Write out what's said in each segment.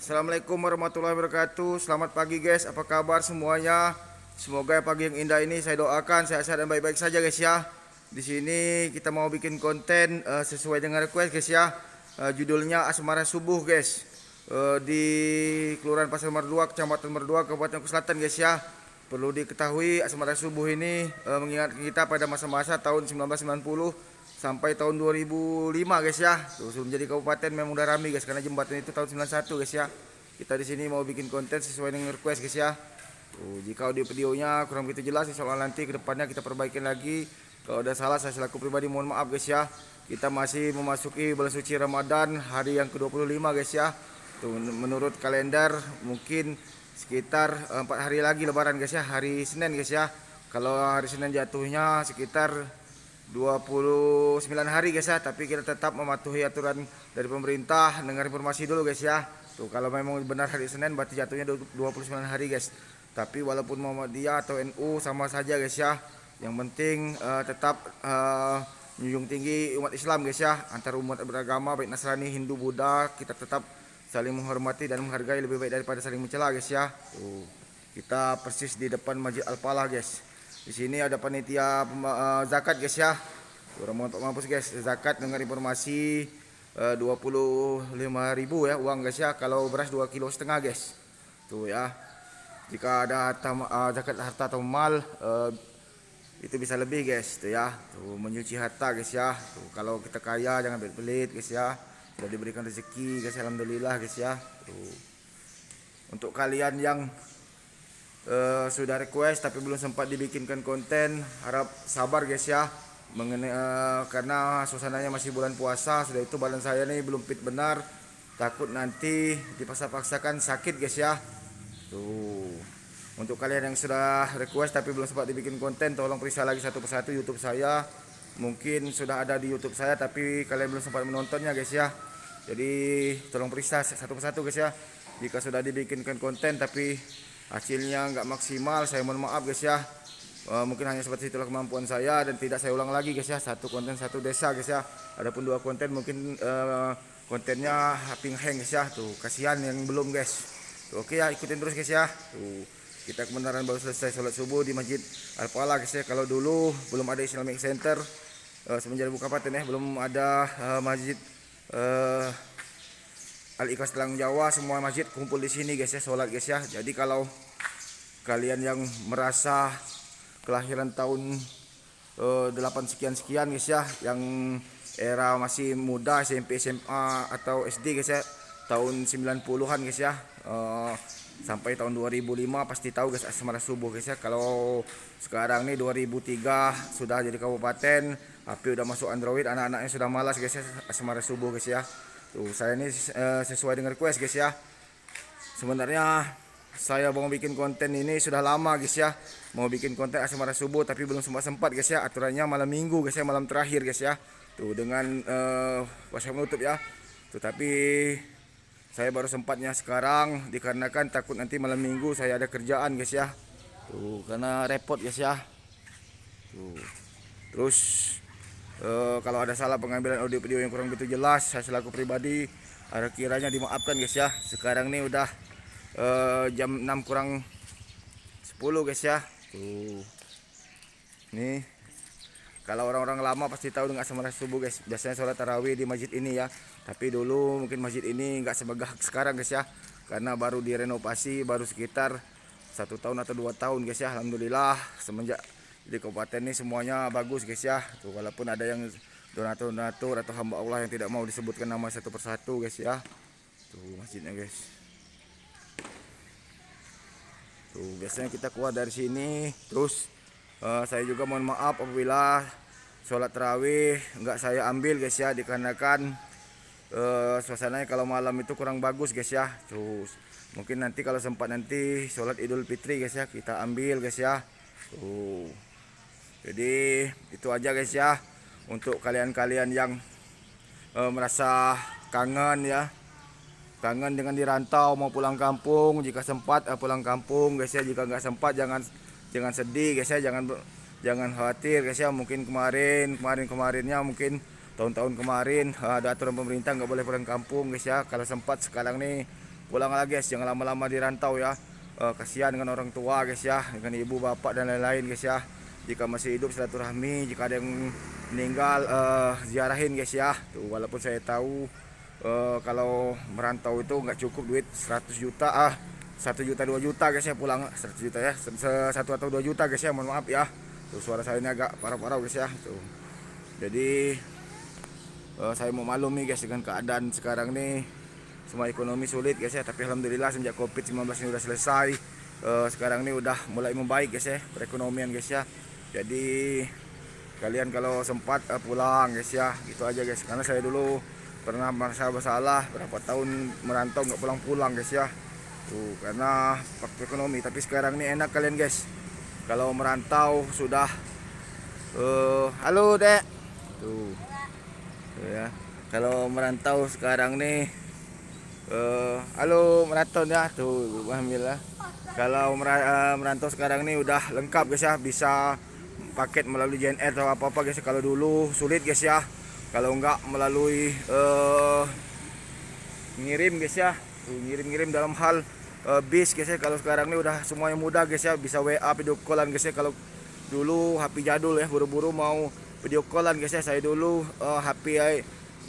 Assalamualaikum warahmatullahi wabarakatuh. Selamat pagi guys, apa kabar semuanya? Semoga pagi yang indah ini saya doakan sehat-sehat dan baik-baik saja guys ya. Di sini kita mau bikin konten sesuai dengan request guys ya. Judulnya Asmara Subuh guys. Di Kelurahan Pasar Merdua, Kecamatan Merdua, Kabupaten Selatan guys ya. Perlu diketahui Asmara Subuh ini mengingat kita pada masa-masa tahun 1990 sampai tahun 2005 guys ya. Tuh sebelum jadi kabupaten memang udah rame guys karena jembatan itu tahun 91 guys ya. Kita di sini mau bikin konten sesuai dengan request guys ya. Tuh, jika videonya kurang begitu jelas insyaallah nanti kedepannya kita perbaikin lagi. Kalau ada salah saya selaku pribadi mohon maaf guys ya. Kita masih memasuki bulan suci Ramadan hari yang ke-25 guys ya. Tuh menurut kalender mungkin sekitar 4 hari lagi lebaran guys ya, hari Senin guys ya. Kalau hari Senin jatuhnya sekitar 29 hari guys ya, tapi kita tetap mematuhi aturan dari pemerintah. Dengar informasi dulu guys ya. Tuh kalau memang benar hari Senin berarti jatuhnya 29 hari guys. Tapi walaupun Muhammadiyah atau NU sama saja guys ya. Yang penting tetap menjunjung tinggi umat Islam guys ya. Antara umat beragama baik Nasrani, Hindu, Buddha, kita tetap saling menghormati dan menghargai lebih baik daripada saling mencela guys ya. Tuh, kita persis di depan Masjid Al-Falah guys. Di sini ada panitia zakat guys ya. Orang untuk mampus guys, zakat dengan informasi 25.000 ya uang guys ya. Kalau beras 2,5 kg guys. Tuh ya. Jika ada zakat harta atau mal itu bisa lebih guys, tuh ya. Tuh menyuci harta guys ya. Tuh kalau kita kaya jangan pelit-pelit guys ya. Sudah diberikan rezeki guys, alhamdulillah guys ya. Tuh. Untuk kalian yang sudah request tapi belum sempat dibikinkan konten, harap sabar guys ya. Karena suasananya masih bulan puasa, sudah itu badan saya nih belum fit benar, takut nanti dipaksa-paksakan sakit guys ya. Tuh untuk kalian yang sudah request tapi belum sempat dibikin konten, tolong periksa lagi satu persatu YouTube saya. Mungkin sudah ada di YouTube saya tapi kalian belum sempat menontonnya guys ya. Jadi tolong periksa satu persatu guys ya. Jika sudah dibikinkan konten tapi hasilnya nggak maksimal, saya mohon maaf guys ya. Mungkin hanya seperti itulah kemampuan saya dan tidak saya ulang lagi guys ya. Satu konten satu desa guys ya. Adapun 2 konten mungkin kontennya haping hang guys ya. Tuh kasihan yang belum guys. Tuh, oke ya, ikutin terus guys ya. Tuh kita kebenaran baru selesai sholat subuh di Masjid Al-Falah guys ya. Kalau dulu belum ada Islamic Center semenjak buka paten ya, belum ada masjid Al-Ikhlas Telang Jawa, semua masjid kumpul di sini guys ya, sholat guys ya. Jadi kalau kalian yang merasa kelahiran tahun 8 sekian guys ya, yang era masih muda SMP, SMA atau SD guys ya, tahun 90-an guys ya, sampai tahun 2005 pasti tahu guys Asmara Subuh guys ya. Kalau sekarang nih 2003 sudah jadi kabupaten, HP udah masuk Android, anak-anaknya sudah malas guys ya Asmara Subuh guys ya. Tuh saya ini sesuai dengan request guys ya. Sebenarnya saya mau bikin konten ini sudah lama guys ya. Mau bikin konten Asmara Subuh tapi belum sempat guys ya. Aturannya malam minggu guys ya, malam terakhir guys ya. Tuh dengan puasa menutup ya. Tuh tapi saya baru sempatnya sekarang dikarenakan takut nanti malam minggu saya ada kerjaan guys ya. Tuh karena repot guys ya. Tuh. Terus kalau ada salah pengambilan audio video yang kurang begitu jelas, saya selaku pribadi harap kiranya dimaafkan guys ya. Sekarang ini udah jam 6 kurang 10 guys ya. Tuh. Nih kalau orang-orang lama pasti tahu dengan Asmara Subuh guys. Biasanya sholat tarawih di masjid ini ya. Tapi dulu mungkin masjid ini nggak semegah sekarang guys ya. Karena baru direnovasi baru sekitar 1 tahun atau 2 tahun guys ya. Alhamdulillah semenjak di kabupaten ini semuanya bagus guys ya. Tuh walaupun ada yang donatur atau hamba Allah yang tidak mau disebutkan nama satu persatu guys ya. Tuh masjidnya guys. Tuh biasanya kita keluar dari sini terus saya juga mohon maaf apabila sholat tarawih nggak saya ambil guys ya, dikarenakan suasananya kalau malam itu kurang bagus guys ya. Terus mungkin nanti kalau sempat nanti sholat Idul Fitri guys ya kita ambil guys ya. Tuh jadi itu aja guys ya untuk kalian-kalian yang merasa kangen ya, kangen dengan dirantau mau pulang kampung. Jika sempat pulang kampung guys ya, jika nggak sempat jangan sedih guys ya, jangan khawatir guys ya. Mungkin kemarinnya mungkin tahun-tahun kemarin ada aturan pemerintah nggak boleh pulang kampung guys ya. Kalau sempat sekarang nih pulang lagi guys, jangan lama-lama di rantau ya. Kasihan dengan orang tua guys ya, dengan ibu bapak dan lain-lain guys ya. Jika masih hidup silaturahmi, jika ada yang meninggal ziarahin guys ya. Tuh, walaupun saya tahu kalau merantau itu nggak cukup duit 100 juta 1 juta 2 juta guys ya, pulang 100 juta ya, 1 atau 2 juta guys ya, mohon maaf ya. Tuh, suara saya ini agak parah-parah guys ya. Tuh. Jadi saya mau maklum nih guys dengan keadaan sekarang nih, semua ekonomi sulit guys ya, tapi alhamdulillah sejak Covid-19 ini udah selesai. Sekarang ini udah mulai membaik guys ya perekonomian guys ya. Jadi kalian kalau sempat pulang guys ya, gitu aja guys. Karena saya dulu pernah merasa bersalah berapa tahun merantau nggak pulang-pulang guys ya. Tuh, karena faktor ekonomi. Tapi sekarang ini enak kalian guys. Kalau merantau sudah halo dek. Tuh ya, kalau merantau sekarang nih halo maraton ya. Tuh alhamdulillah, kalau merantau sekarang nih udah lengkap guys ya, bisa paket melalui JNE atau apa-apa guys. Kalau dulu sulit guys ya, kalau enggak melalui ngirim guys ya. Tuh, ngirim dalam hal bis guys ya. Kalau sekarang ini udah semuanya mudah guys ya, bisa WA video callan guys ya. Kalau dulu HP jadul ya, buru-buru mau video callan guys ya. Saya dulu HP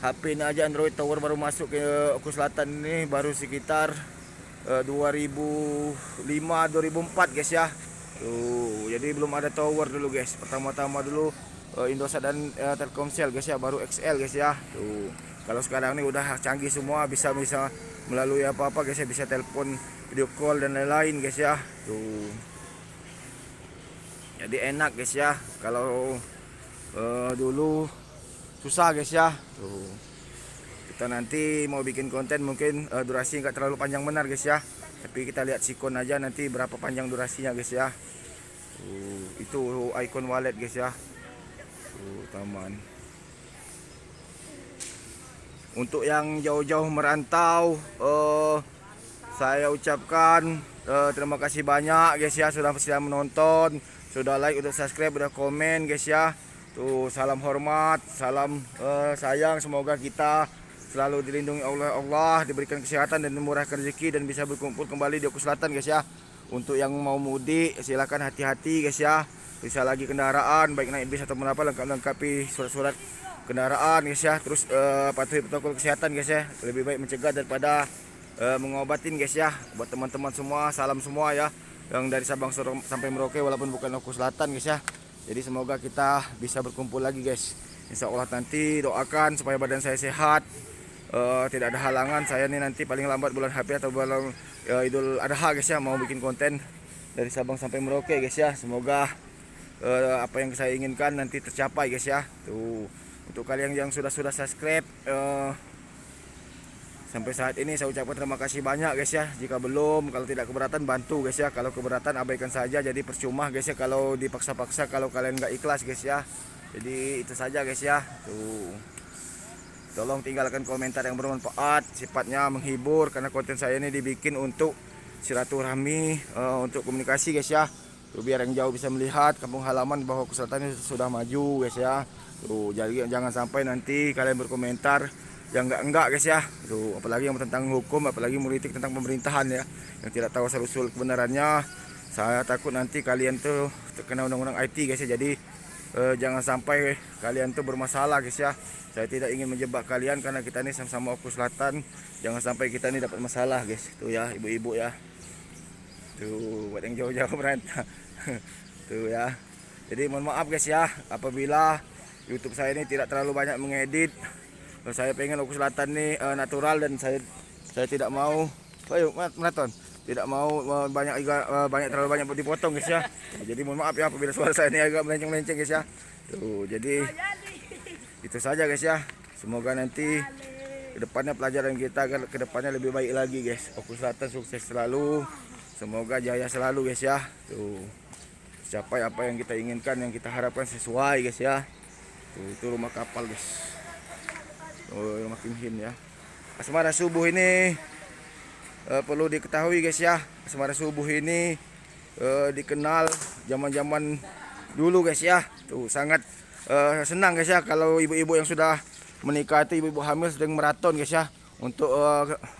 ini aja Android Tower baru masuk ke Oku Selatan ini baru sekitar 2005-2004 guys ya. Tuh, jadi belum ada tower dulu guys. Pertama-tama dulu Indosat dan Telkomsel guys ya, baru XL guys ya. Tuh, kalau sekarang ini udah canggih semua, bisa melalui apa-apa guys ya, bisa telepon, video call dan lain-lain guys ya. Tuh, jadi enak guys ya. Kalau dulu susah guys ya. Tuh, kita nanti mau bikin konten mungkin durasi nggak terlalu panjang benar guys ya, tapi kita lihat sikon aja nanti berapa panjang durasinya guys ya. Itu icon wallet guys ya. Taman. Untuk yang jauh-jauh merantau, saya ucapkan terima kasih banyak guys ya, sudah menonton, sudah like, sudah subscribe, sudah komen guys ya. Tuh, salam hormat, salam sayang, semoga kita selalu dilindungi oleh Allah, diberikan kesehatan dan dimurahkan rezeki dan bisa berkumpul kembali di Oku Selatan guys ya. Untuk yang mau mudik silakan hati-hati guys ya. Bisa lagi kendaraan baik naik bis atau apa, lengkapi surat-surat kendaraan guys ya. Terus patuhi protokol kesehatan guys ya. Lebih baik mencegah daripada mengobatin guys ya. Buat teman-teman semua, salam semua ya, yang dari Sabang sampai Merauke walaupun bukan Oku Selatan guys ya. Jadi semoga kita bisa berkumpul lagi guys. Insya Allah nanti doakan supaya badan saya sehat, tidak ada halangan. Saya nih nanti paling lambat bulan HP atau bulan Idul Adha guys ya, mau bikin konten dari Sabang sampai Merauke guys ya. Semoga apa yang saya inginkan nanti tercapai guys ya. Tuh, untuk kalian yang sudah subscribe sampai saat ini saya ucapkan terima kasih banyak guys ya. Jika belum, kalau tidak keberatan bantu guys ya. Kalau keberatan abaikan saja, jadi percuma guys ya kalau dipaksa-paksa, kalau kalian nggak ikhlas guys ya. Jadi itu saja guys ya. Tuh, tolong tinggalkan komentar yang bermanfaat, sifatnya menghibur, karena konten saya ini dibikin untuk silaturahmi, untuk komunikasi guys ya. Tuh, biar yang jauh bisa melihat kampung halaman bahwa Oku Selatan ini sudah maju guys ya. Tuh, jadi jangan sampai nanti kalian berkomentar yang enggak guys ya. Tuh, apalagi yang tentang hukum, apalagi mengkritik tentang pemerintahan ya, yang tidak tahu asal-usul kebenarannya. Saya takut nanti kalian tuh terkena undang-undang IT guys ya. Jadi jangan sampai kalian tuh bermasalah guys ya. Saya tidak ingin menjebak kalian karena kita ini sama-sama Oku Selatan. Jangan sampai kita ini dapat masalah guys. Tuh ya, ibu-ibu ya. Tuh, buat yang jauh-jauh merantau. Tuh ya. Jadi mohon maaf guys ya apabila YouTube saya ini tidak terlalu banyak mengedit. Saya pengen Oku Selatan nih natural, dan saya tidak mau maraton. Tidak mau terlalu banyak dipotong guys ya. Jadi mohon maaf ya apabila suara saya ini agak melenceng-melenceng guys ya. Tuh, jadi itu saja guys ya. Semoga nanti kedepannya pelajaran kita kedepannya lebih baik lagi guys. Oku Selatan sukses selalu, semoga jaya selalu guys ya. Tuh, capai apa yang kita inginkan, yang kita harapkan sesuai guys ya. Tuh, itu rumah kapal guys. Rumah Kimhin ya. Asmara subuh ini perlu diketahui guys ya. Asmara subuh ini dikenal zaman-zaman dulu guys ya. Tuh, sangat senang guys ya kalau ibu-ibu yang sudah menikah itu, ibu-ibu hamil sedang maraton guys ya, untuk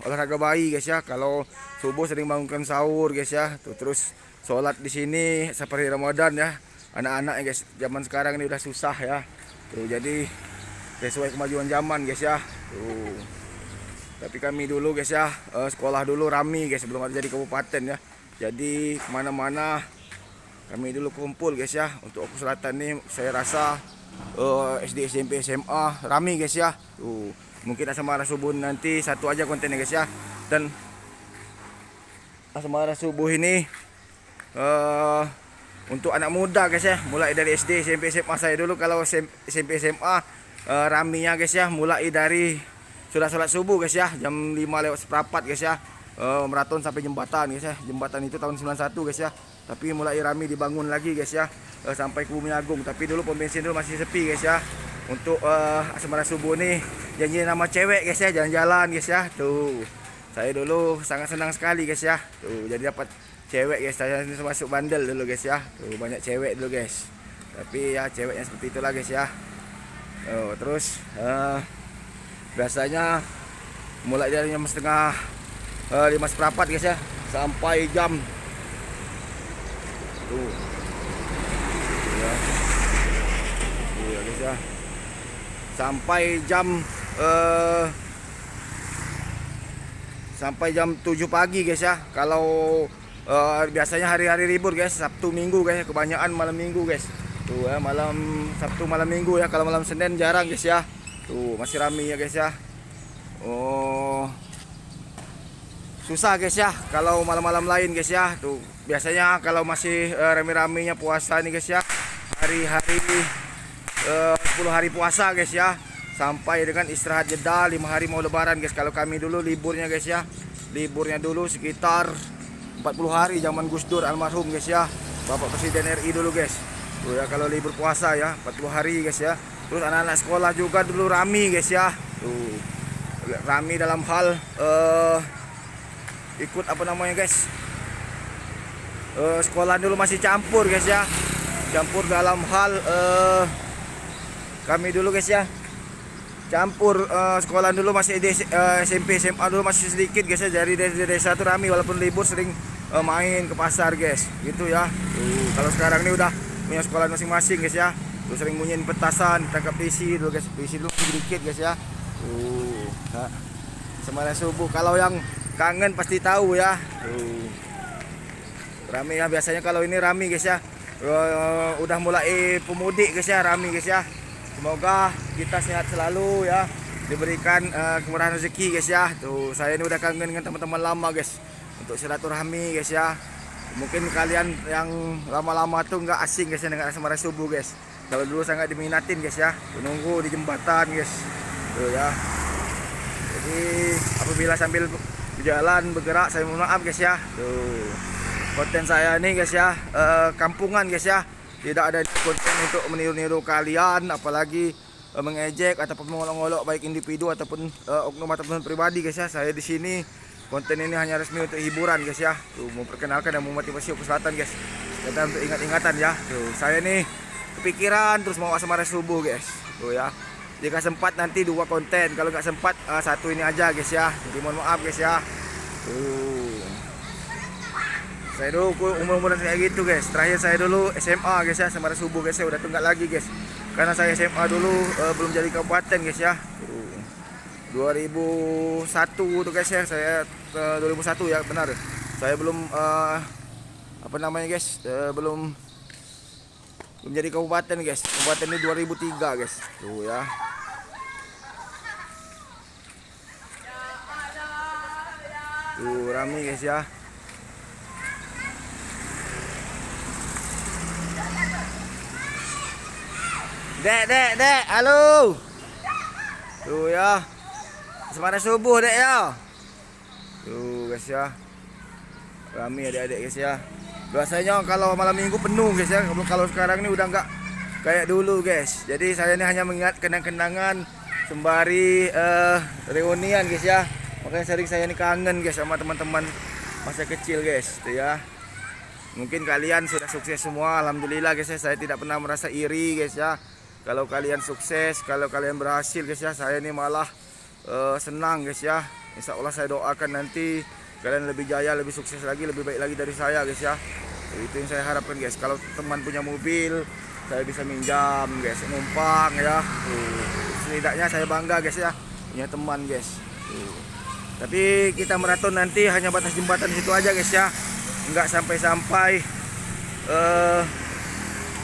olahraga bayi guys ya. Kalau subuh sering bangunkan sahur guys ya. Tuh, terus sholat di sini seperti Ramadan ya. Anak-anak guys zaman sekarang ini udah susah ya. Tuh, jadi sesuai kemajuan zaman guys ya. Tuh. Tapi kami dulu guys ya sekolah dulu Rami guys sebelum ada jadi kabupaten ya. Jadi kemana-mana kami dulu kumpul guys ya. Untuk Oku Selatan nih saya rasa SD, SMP, SMA Rami guys ya. Tuh. Mungkin Asmara Subuh nanti satu aja kontennya guys ya. Dan Asmara Subuh ini untuk anak muda guys ya, mulai dari SD, SMP, SMA. Saya dulu kalau SMP, SMA raminya guys ya, mulai dari sudah sholat subuh guys ya, jam 5 lewat seperempat guys ya, maraton sampai jembatan guys ya. Jembatan itu tahun 91 guys ya. Tapi mulai rami dibangun lagi guys ya, sampai ke Bumi Agung. Tapi dulu pom bensin dulu masih sepi guys ya. Untuk Asmara Subuh nih janji nama cewek guys ya, jalan-jalan guys ya. Tuh, saya dulu sangat senang sekali guys ya. Tuh, jadi dapat cewek guys. Saya ini masuk bandel dulu guys ya. Tuh, banyak cewek dulu guys. Tapi ya ceweknya seperti itulah guys ya. Terus biasanya mulai dari jam setengah 5 seperempat guys ya, sampai jam tuh ya, guys ya, sampai jam 7 pagi guys ya. Kalau biasanya hari-hari libur guys, Sabtu Minggu guys, kebanyakan malam Minggu guys. Tuh ya, malam Sabtu malam Minggu ya. Kalau malam Senin jarang guys ya. Tuh masih rame ya guys ya. Susah guys ya kalau malam-malam lain guys ya. Tuh biasanya kalau masih rame-ramenya puasa nih guys ya, hari-hari 10 hari puasa guys ya, sampai dengan istirahat jeda 5 hari mau lebaran guys. Kalau kami dulu liburnya guys ya, liburnya dulu sekitar 40 hari zaman Gus Dur almarhum guys ya, Bapak Presiden RI dulu guys. Tuh ya, kalau libur puasa ya 40 hari guys ya. Terus anak-anak sekolah juga dulu rami guys ya. Tuh rami dalam hal ikut apa namanya guys, sekolah dulu masih campur guys ya. Campur dalam hal kami dulu guys ya, campur sekolah dulu masih SMP, SMA dulu masih sedikit guys ya. Dari desa tuh rami, walaupun libur sering main ke pasar guys gitu ya. Tuh, kalau sekarang ini udah punya sekolah masing-masing guys ya. Tuh sering bunyiin petasan, tangkap PC dulu guys. PC dulu sedikit guys ya. Tuh, nah, Asmara Subuh kalau yang kangen pasti tahu ya. Tuh, rame ya biasanya kalau ini rame guys ya. Udah mulai pemudik guys ya, rame guys ya. Semoga kita sehat selalu ya, diberikan kemurahan rezeki guys ya. Tuh saya ini udah kangen dengan teman-teman lama guys, untuk silaturahmi guys ya. Mungkin kalian yang lama-lama tuh nggak asing guys ya dengan Asmara Subuh guys. Kalau dulu sangat diminatin guys ya, menunggu di jembatan guys. Tuh ya. Jadi apabila sambil berjalan bergerak saya mohon maaf guys ya. Tuh konten saya nih guys ya, kampungan guys ya. Tidak ada konten untuk meniru-niru kalian, apalagi mengejek ataupun mengolok-olok baik individu ataupun oknum ataupun pribadi guys ya. Saya di sini konten ini hanya resmi untuk hiburan guys ya. Tuh memperkenalkan dan memotivasi Oku Selatan guys. Kita untuk ingat-ingatan ya. Tuh saya nih kepikiran terus mau Asmara Subuh guys. Tuh ya. Jika sempat nanti 2 konten, kalau nggak sempat 1 ini aja guys ya. Jadi mohon maaf guys ya. Tuh. Saya dulu umur-umuran kayak gitu guys. Terakhir saya dulu SMA guys ya, Asmara Subuh guys. Saya udah tunggak lagi guys. Karena saya SMA dulu belum jadi kabupaten guys ya. 2001 tuh guys ya. Saya 2001 ya benar. Saya belum apa namanya guys? Belum jadi kabupaten guys. Kabupaten ini 2003 guys. Tuh ya. Tuh rame guys ya. Dek, halo. Tuh ya, Asmara Subuh dek ya. Tuh guys ya, rame adik-adik guys ya. Biasanya kalau malam minggu penuh guys ya. Kalau sekarang ini udah nggak kayak dulu guys. Jadi saya ini hanya mengingat kenang-kenangan sembari reunian guys ya. Makanya sering saya ini kangen guys sama teman-teman masa kecil guys. Tuh ya. Mungkin kalian sudah sukses semua, alhamdulillah guys ya. Saya tidak pernah merasa iri guys ya. Kalau kalian sukses, kalau kalian berhasil guys ya, saya ini malah senang guys ya. Insya Allah saya doakan nanti kalian lebih jaya, lebih sukses lagi, lebih baik lagi dari saya guys ya. Itu yang saya harapkan guys. Kalau teman punya mobil, saya bisa minjam guys, numpang ya. Setidaknya saya bangga guys ya, punya teman guys. Tapi kita maraton nanti hanya batas jembatan situ aja guys ya, nggak sampai-sampai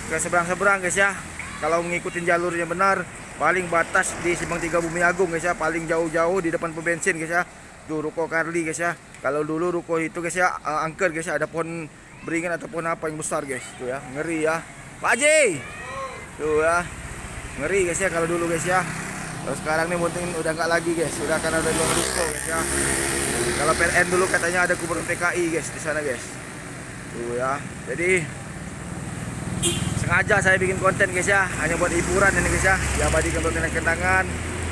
ke seberang-seberang guys ya. Kalau ngikutin jalurnya benar, paling batas di Simpang 3 Bumi Agung guys ya, paling jauh-jauh di depan pom bensin guys ya. Tuh ruko Carly guys ya. Kalau dulu ruko itu guys ya, angker guys ya, ada pohon beringin atau pohon apa yang besar guys. Tuh ya, ngeri ya. Pak Haji. Tuh ya. Ngeri guys ya kalau dulu guys ya. Kalau sekarang nih mungkin udah nggak lagi guys, udah karena udah dua ruko guys ya. Kalau PLN dulu katanya ada kuburan PKI guys di sana guys. Tuh ya. Jadi sengaja saya bikin konten guys ya, hanya buat hiburan ini guys ya, diabadikan buat kenang-kenangan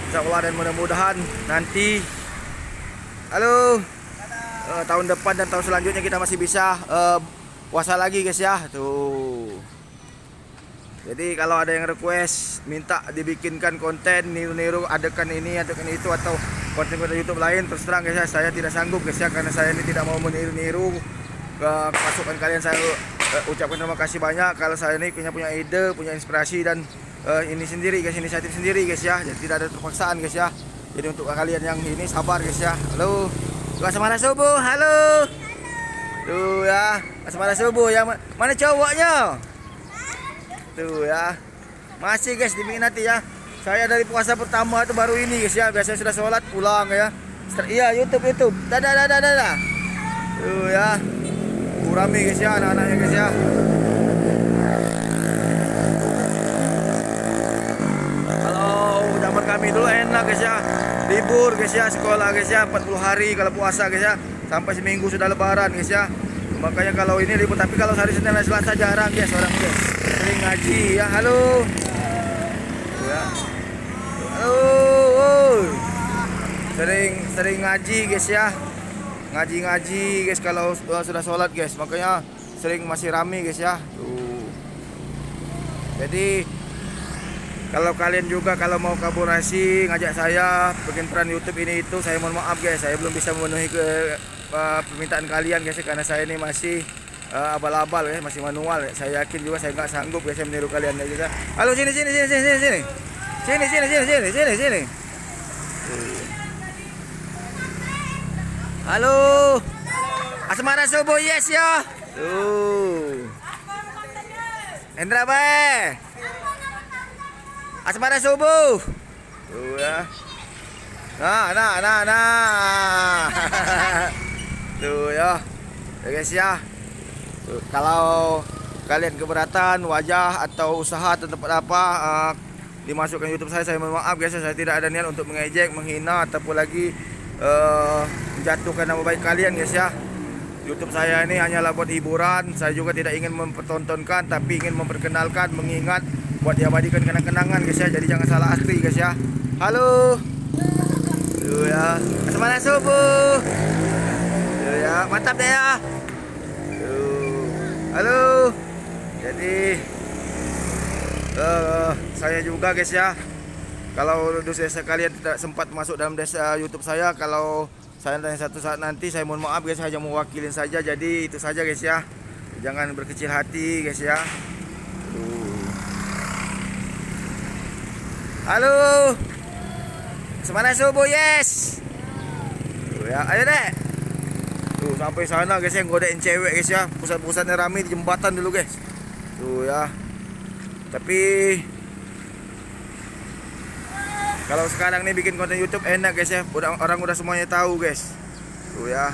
insya Allah, dan mudah-mudahan nanti tahun depan dan tahun selanjutnya kita masih bisa puasa lagi guys ya. Tuh, jadi kalau ada yang request minta dibikinkan konten niru-niru adegan ini adegan itu atau konten-konten YouTube lain, terus terang guys ya, saya tidak sanggup guys ya, karena saya ini tidak mau meniru-niru pasukan kalian. Saya ucapkan terima kasih banyak kalau saya ini punya ide, punya inspirasi dan ini sendiri guys, inisiatif sendiri guys ya. Jadi tidak ada terpaksaan guys ya. Jadi untuk kalian yang ini sabar guys ya. Halo, Asmara Subuh, halo. Tuh ya, Asmara Subuh yang mana cowoknya? Tuh ya, masih guys diminati ya. Saya dari puasa pertama itu baru ini guys ya. Biasanya sudah sholat pulang ya. Iya, YouTube. Dadah. Tuh ya. Rame guys ya, anak-anaknya guys ya. Kalau zaman kami dulu enak guys ya, libur guys ya, sekolah guys ya, 40 hari kalau puasa guys ya, sampai seminggu sudah lebaran guys ya. Makanya kalau ini libur, tapi kalau hari Senin dan Selasa jarang guys orang guys. Sering ngaji ya, halo. Ya. Halo. Sering ngaji guys ya. Ngaji guys kalau sudah sholat guys, makanya sering masih rame guys ya. Tuh. Jadi kalau kalian juga kalau mau kolaborasi ngajak saya bikin peran YouTube ini itu, saya mohon maaf guys, saya belum bisa memenuhi permintaan kalian guys, karena saya ini masih abal-abal ya, masih manual ya. Saya yakin juga saya nggak sanggup guys meniru kalian guys. Halo, sini. Halo, Asmara Subuh, yes ya. Tuh, Hendra Bay, Asmara Subuh. Tuh ya. Nah. Tuh ya, guys ya. Tuh, kalau kalian keberatan wajah atau usaha atau tempat apa dimasukkan YouTube saya mohon maaf guys, saya tidak ada niat untuk mengejek, menghina ataupun lagi menjatuhkan nama baik kalian guys ya. YouTube saya ini hanyalah buat hiburan. Saya juga tidak ingin mempertontonkan, tapi ingin memperkenalkan, mengingat, buat diabadikan kenang-kenangan guys ya. Jadi jangan salah arti guys ya. Halo. Tuh ya, Asmara Subuh. Tuh ya, mantap deh ya. Tuh. Halo. Jadi saya juga guys ya, kalau desa kalian tidak sempat masuk dalam desa YouTube saya, kalau saya satu saat nanti, saya mohon maaf guys, hanya mewakilin saja. Jadi itu saja guys ya, jangan berkecil hati guys ya. Halo, Asmara Subuh, yes. Tuh ya, ayo deh. Tuh sampai sana guys ya, godain cewek guys ya. Pusat-pusatnya rame di jembatan dulu guys. Tuh ya. Tapi kalau sekarang nih bikin konten YouTube enak guys ya, orang udah semuanya tahu guys. Tuh ya,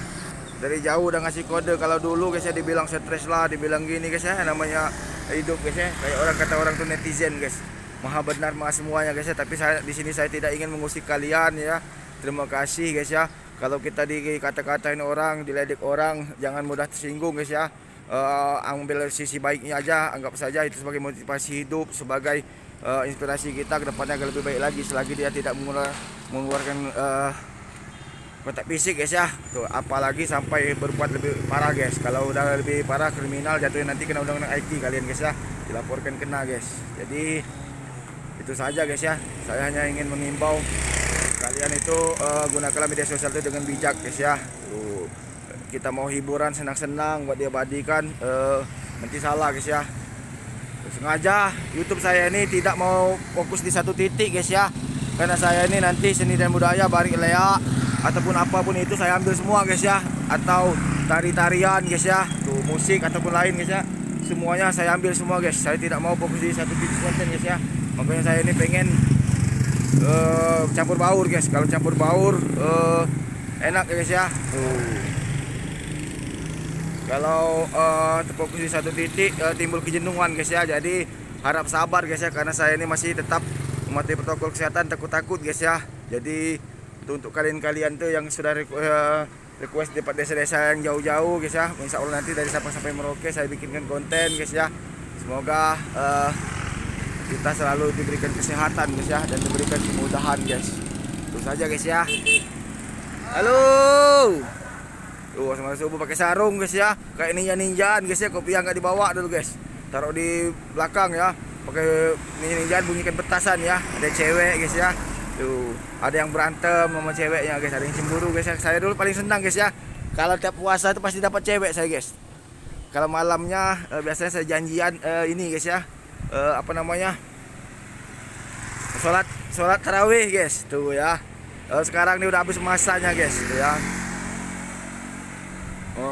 dari jauh udah ngasih kode. Kalau dulu guys ya dibilang stres lah, dibilang gini guys ya, namanya hidup guys ya. Kayak orang kata orang tuh netizen guys, maha benar maha semuanya guys ya. Tapi saya di sini saya tidak ingin mengusik kalian ya. Terima kasih guys ya. Kalau kita dikata-katain orang, diledek orang, jangan mudah tersinggung guys ya. Ambil sisi baiknya aja, anggap saja itu sebagai motivasi hidup, sebagai inspirasi kita ke depannya agar lebih baik lagi, selagi dia tidak mengeluarkan kontak fisik guys ya. Tuh, apalagi sampai berbuat lebih parah guys. Kalau udah lebih parah, kriminal, jatuhnya nanti kena undang-undang IT kalian guys ya, dilaporkan kena guys. Jadi itu saja guys ya, saya hanya ingin mengimbau kalian kalian itu gunakanlah media sosial itu dengan bijak guys ya. Kita mau hiburan senang-senang buat diabadikan, nanti salah guys ya. Sengaja YouTube saya ini tidak mau fokus di satu titik guys ya, karena saya ini nanti seni dan budaya barik leak ataupun apapun itu saya ambil semua guys ya, atau tari-tarian guys ya, tuh musik ataupun lain guys ya, semuanya saya ambil semua guys. Saya tidak mau fokus di satu titik konten guys ya, makanya saya ini pengen campur baur guys. Kalau campur baur enak guys ya. Kalau terfokus di satu titik timbul kejenuhan guys ya. Jadi harap sabar guys ya, karena saya ini masih tetap mematuhi protokol kesehatan, takut-takut guys ya. Jadi untuk kalian-kalian tuh yang sudah request di desa-desa yang jauh-jauh guys ya, insya Allah nanti dari Sabang sampai Merauke saya bikinkan konten guys ya. Semoga kita selalu diberikan kesehatan guys ya, dan diberikan kemudahan guys. Itu saja guys ya. Halo. Tuh sama subuh pakai sarung guys ya, kayak ninja-ninjaan guys ya. Kopi yang nggak dibawa dulu guys, taruh di belakang ya. Pakai ninja-ninjaan, bunyikan petasan ya. Ada cewek guys ya. Tuh ada yang berantem sama ceweknya guys, ada yang cemburu guys ya. Saya dulu paling senang guys ya, kalau tiap puasa itu pasti dapat cewek saya guys. Kalau malamnya biasanya saya janjian ini guys ya, sholat tarawih guys tuh ya. Sekarang ini udah habis masanya guys tuh ya.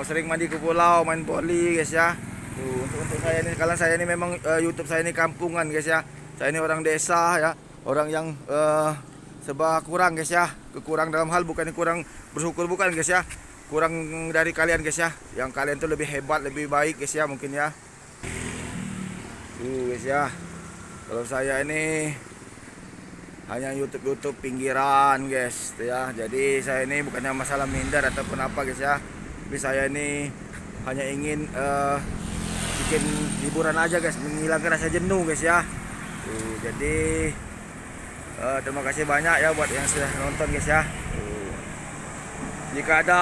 Sering mandi ke pulau, main voli guys ya. Tuh, untuk saya ini, kalau saya ini memang YouTube saya ini kampungan guys ya. Saya ini orang desa ya, orang yang serba kurang guys ya. Kekurang dalam hal bukan kurang bersyukur, bukan guys ya. Kurang dari kalian guys ya. Yang kalian tuh lebih hebat, lebih baik guys ya mungkin ya. Tuh guys ya. Kalau saya ini hanya YouTube pinggiran guys tuh ya. Jadi saya ini bukannya masalah minder ataupun apa guys ya. Tapi saya ini hanya ingin bikin hiburan aja guys, menghilangkan rasa jenuh guys ya. Jadi terima kasih banyak ya buat yang sudah nonton guys ya. Jika ada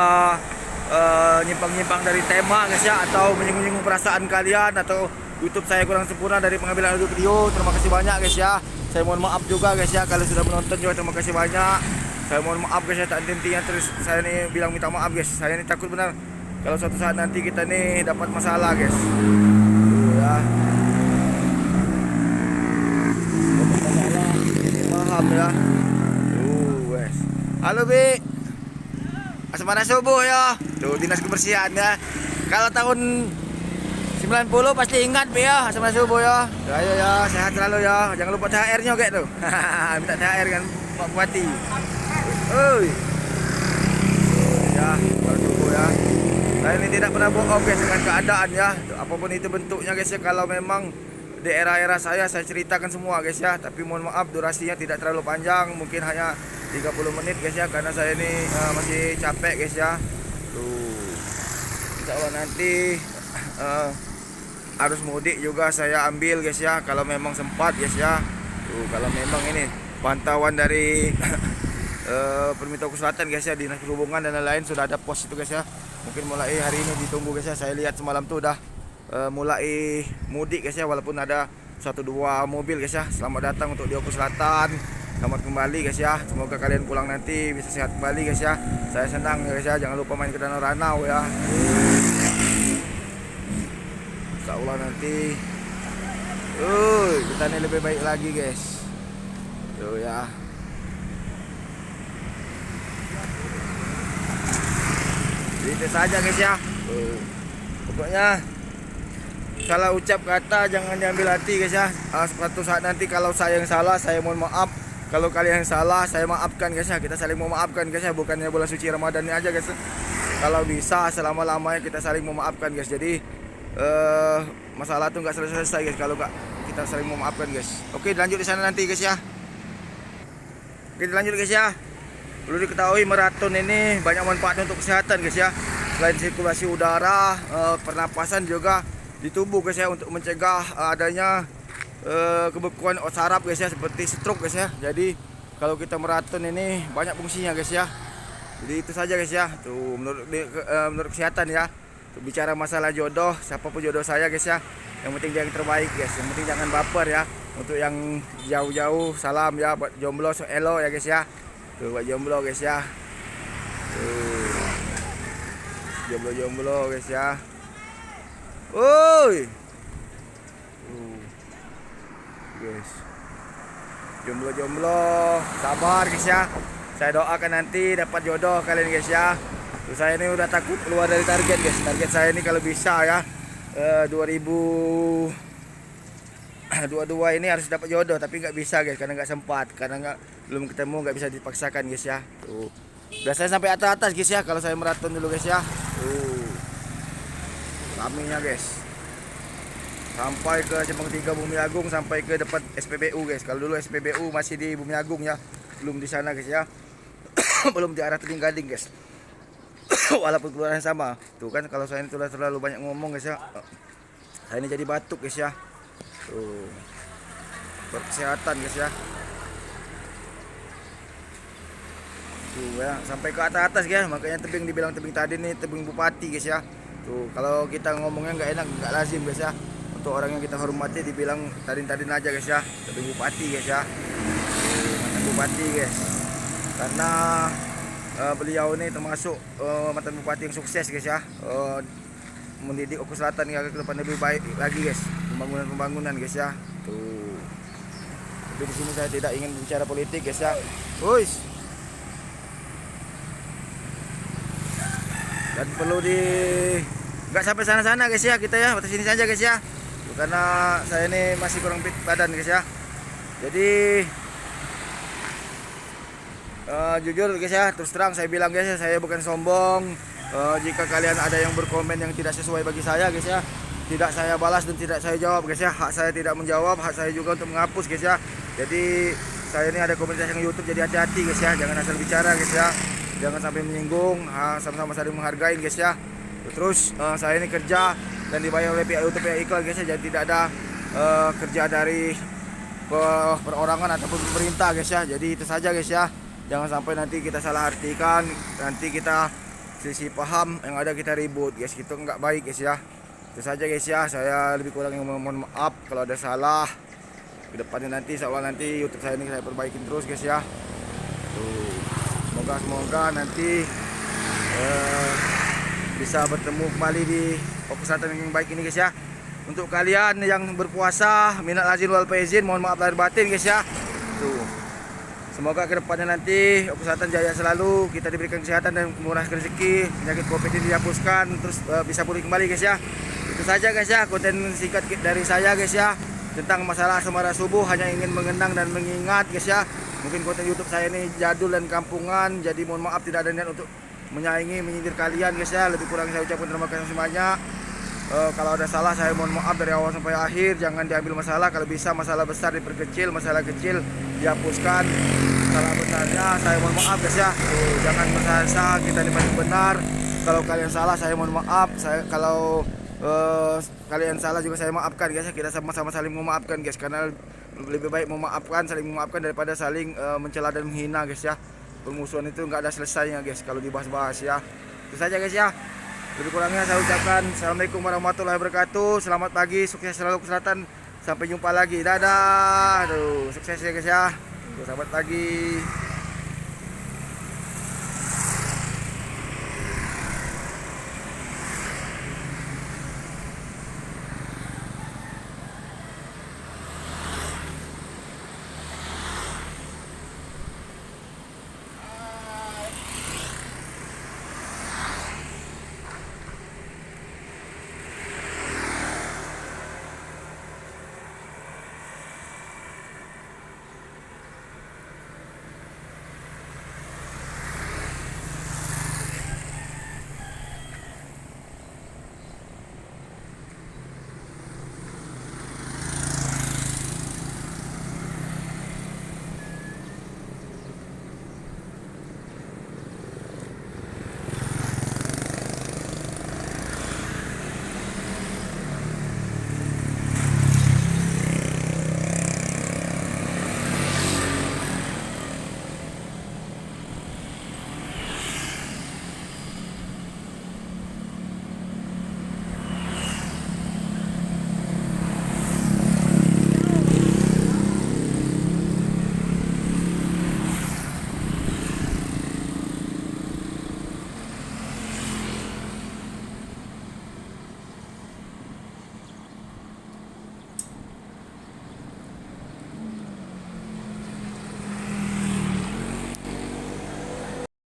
nyimpang-nyimpang dari tema guys ya, atau menyinggung perasaan kalian, atau YouTube saya kurang sempurna dari pengambilan audio video, terima kasih banyak guys ya. Saya mohon maaf juga guys ya, kalau sudah menonton juga terima kasih banyak. Saya mohon maaf guys ya, tak henti-hentinya terus saya nih bilang minta maaf guys. Saya ini takut benar kalau suatu saat nanti kita nih dapat masalah guys. Tuh ya. Dapat masalah, paham ya. Tuh guys. Halo Bi. Asmara subuh ya. Tuh dinas kebersihan ya. Kalau tahun 90 pasti ingat Bi ya, asmara subuh ya. Tuh, ayo ya, sehat selalu ya. Jangan lupa THR-nya kayak tuh. Minta THR kan Pak Bupati. Ya, kalau subuh ya. Saya ini tidak pernah bohong guys dengan keadaan ya. Apapun itu bentuknya guys ya. Kalau memang di era-era saya ceritakan semua guys ya. Tapi mohon maaf durasinya tidak terlalu panjang, mungkin hanya 30 menit guys ya, karena saya ini masih capek guys ya. Tuh. Insya Allah nanti arus mudik juga saya ambil guys ya, kalau memang sempat guys ya. Tuh, kalau memang ini pantauan dari Permitoku Selatan guys ya, Dinas Perhubungan dan lain-lain sudah ada pos itu guys ya. Mungkin mulai hari ini ditunggu guys ya. Saya lihat semalam tuh udah mulai mudik guys ya, walaupun ada 1-2 mobil guys ya. Selamat datang untuk Dioku Selatan. Selamat kembali guys ya. Semoga kalian pulang nanti bisa sehat kembali guys ya. Saya senang guys ya. Jangan lupa main ke Danau Ranau ya. Insya Allah nanti kita ini lebih baik lagi guys. Tuh ya. Itu saja guys ya. Pokoknya salah ucap kata jangan diambil hati guys ya. Suatu saat nanti kalau saya yang salah, saya mohon maaf. Kalau kalian yang salah, saya maafkan guys ya. Kita saling memaafkan guys ya. Bukannya bulan suci Ramadan ini aja guys. Kalau bisa selama-lamanya kita saling memaafkan guys. Jadi masalah tuh nggak selesai guys kalau nggak kita saling memaafkan guys. Oke, lanjut di sana nanti guys ya. Oke, lanjut guys ya. Perlu diketahui maraton ini banyak manfaat untuk kesehatan guys ya. Selain sirkulasi udara, pernapasan juga di tubuh guys ya, untuk mencegah adanya kebekuan saraf guys ya, seperti stroke guys ya. Jadi kalau kita maraton ini banyak fungsinya guys ya. Jadi itu saja guys ya. Tuh menurut kesehatan ya. Tuh, bicara masalah jodoh, siapapun jodoh saya guys ya, yang penting dia yang terbaik guys. Yang penting jangan baper ya. Untuk yang jauh-jauh salam ya buat jomblo so elo ya guys ya. Tuh buat jomblo guys ya. Tuh. Jomblo-jomblo guys ya. Woi. Guys. Jomblo-jomblo, sabar guys ya. Saya doakan nanti dapat jodoh kalian guys ya. Tuh, saya ini udah takut keluar dari target guys. Target saya ini kalau bisa ya 2022 ini harus dapat jodoh, tapi nggak bisa guys karena nggak sempat, karena belum ketemu, nggak bisa dipaksakan guys ya. Tuh. Biasanya sampai atas guys ya kalau saya maraton dulu guys ya. Tuh. Ramenya guys. Sampai ke Simpang 3 Bumi Agung, sampai ke depan SPBU guys. Kalau dulu SPBU masih di Bumi Agung ya, belum di sana guys ya. Belum di arah Tebing Gading guys. Walaupun keluaran sama. Tuh kan kalau saya ini terlalu banyak ngomong guys ya. Saya ini jadi batuk guys ya. Tuh. Berkesehatan guys ya. Tuh ya, sampai ke atas guys. Makanya tebing dibilang tebing tadi nih tebing bupati guys ya. Tuh, kalau kita ngomongnya nggak enak, nggak lazim guys ya. Untuk orang yang kita hormati dibilang tadin-tadin aja guys ya, tebing bupati guys ya. Mantan bupati guys, karena beliau ini termasuk mantan bupati yang sukses guys ya, mendidik Oku Selatan ya ke depan lebih baik lagi guys, pembangunan guys ya. Tuh, tapi di sini saya tidak ingin bicara politik guys ya. Wush. Dan perlu nggak sampai sana-sana guys ya, kita ya batas sini saja guys ya. Karena saya ini masih kurang fit badan guys ya. Jadi jujur guys ya, terus terang saya bilang guys ya, saya bukan sombong. Jika kalian ada yang berkomen yang tidak sesuai bagi saya guys ya, tidak saya balas dan tidak saya jawab guys ya. Hak saya tidak menjawab, hak saya juga untuk menghapus guys ya. Jadi saya ini ada komunitas yang YouTube, jadi hati-hati guys ya, jangan asal bicara guys ya, jangan sampai menyinggung, sama-sama saling menghargai guys ya. Terus saya ini kerja dan dibayar oleh pihak YouTube, pihak iklan guys ya, jadi tidak ada kerja dari perorangan ataupun pemerintah guys ya. Jadi itu saja guys ya, jangan sampai nanti kita salah artikan, nanti kita sisi paham yang ada kita ribut guys, itu nggak baik guys ya. Itu saja guys ya, saya lebih kurang yang mohon maaf kalau ada salah. Kedepannya nanti insya Allah nanti YouTube saya ini saya perbaikin terus guys ya. Tuh, semoga nanti bisa bertemu kembali di Oku Selatan yang baik ini guys ya. Untuk kalian yang berpuasa, minal aizin wal faizin, mohon maaf lahir batin guys ya. Tuh. Semoga kedepannya nanti Oku Selatan jaya selalu, kita diberikan kesehatan dan murah rezeki, penyakit Covid ini dihapuskan, terus bisa pulih kembali guys ya. Itu saja guys ya, konten singkat dari saya guys ya, tentang masalah asmara subuh, hanya ingin mengenang dan mengingat guys ya. Mungkin konten YouTube saya ini jadul dan kampungan, jadi mohon maaf, tidak ada niat untuk menyaingi, menyindir kalian guys ya. Lebih kurang saya ucapkan terima kasih semuanya. Kalau ada salah saya mohon maaf dari awal sampai akhir, jangan diambil masalah. Kalau bisa masalah besar diperkecil, masalah kecil dihapuskan. Masalah besarnya saya mohon maaf guys ya. Jangan merasa kita ini paling benar. Kalau kalian salah saya mohon maaf. Kalau kalian salah juga saya maafkan guys ya. Kita sama-sama saling memaafkan guys, karena lebih baik memaafkan, saling memaafkan daripada saling mencela dan menghina guys ya. Permusuhan itu nggak ada selesainya guys kalau dibahas-bahas ya. Itu saja guys ya. Lebih kurangnya saya ucapkan assalamualaikum warahmatullahi wabarakatuh. Selamat pagi, sukses selalu Oku Selatan. Sampai jumpa lagi, dadah. Aduh, sukses ya guys ya. Selamat pagi.